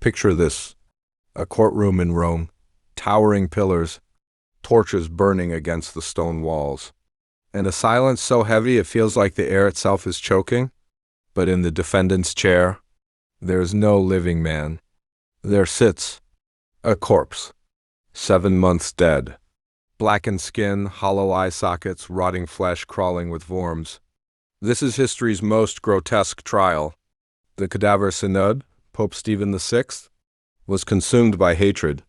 Picture this: a courtroom in Rome, towering pillars, torches burning against the stone walls, and a silence so heavy it feels like the air itself is choking. But in the defendant's chair, there is no living man. There sits a corpse, 7 months dead, blackened skin, hollow eye sockets, rotting flesh crawling with worms. This is history's most grotesque trial. The Cadaver Synod, Pope Stephen VI, was consumed by hatred.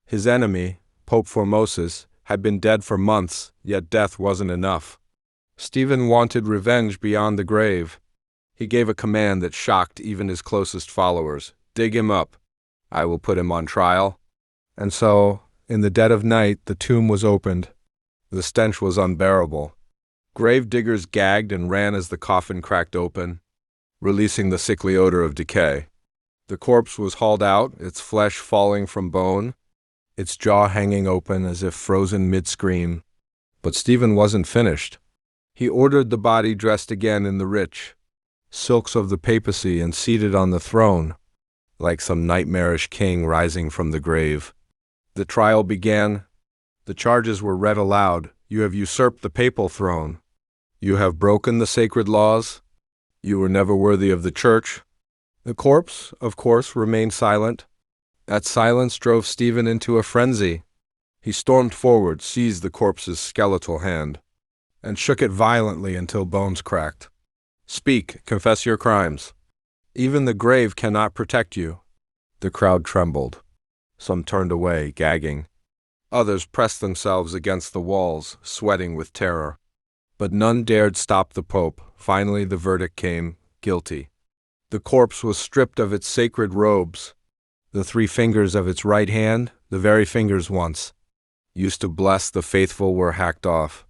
His enemy, Pope Formosus, had been dead for months, yet death wasn't enough. Stephen wanted revenge beyond the grave. He gave a command that shocked even his closest followers. "Dig him up. I will put him on trial." And so, in the dead of night, the tomb was opened. The stench was unbearable. Grave diggers gagged and ran as the coffin cracked open, releasing the sickly odor of decay. The corpse was hauled out, its flesh falling from bone, its jaw hanging open as if frozen mid-scream. But Stephen wasn't finished. He ordered the body dressed again in the rich silks of the papacy and seated on the throne, like some nightmarish king rising from the grave. The trial began. The charges were read aloud. "You have usurped the papal throne. You have broken the sacred laws. You were never worthy of the church." The corpse, of course, remained silent. That silence drove Stephen into a frenzy. He stormed forward, seized the corpse's skeletal hand, and shook it violently until bones cracked. "Speak, confess your crimes. Even the grave cannot protect you." The crowd trembled. Some turned away, gagging. Others pressed themselves against the walls, sweating with terror. But none dared stop the Pope. Finally, the verdict came: guilty. The corpse was stripped of its sacred robes. The 3 fingers of its right hand, the very fingers once used to bless the faithful, were hacked off.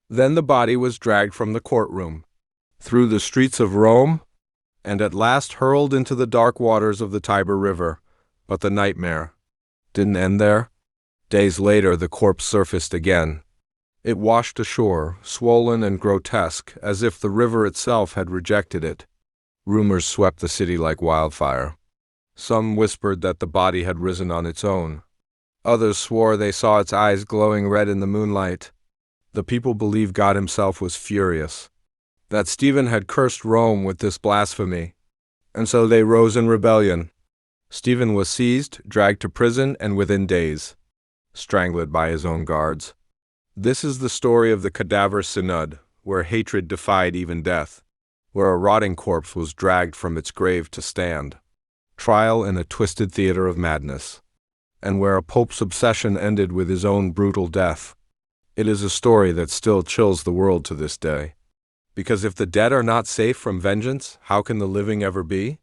Then the body was dragged from the courtroom, through the streets of Rome, and at last hurled into the dark waters of the Tiber River. But the nightmare didn't end there. Days later, the corpse surfaced again. It washed ashore, swollen and grotesque, as if the river itself had rejected it. Rumors swept the city like wildfire. Some whispered that the body had risen on its own. Others swore they saw its eyes glowing red in the moonlight. The people believed God himself was furious, that Stephen had cursed Rome with this blasphemy, and so they rose in rebellion. Stephen was seized, dragged to prison, and within days, strangled by his own guards. This is the story of the Cadaver Synod, where hatred defied even death, where a rotting corpse was dragged from its grave to stand trial in a twisted theater of madness, and where a pope's obsession ended with his own brutal death. It is a story that still chills the world to this day. Because if the dead are not safe from vengeance, how can the living ever be?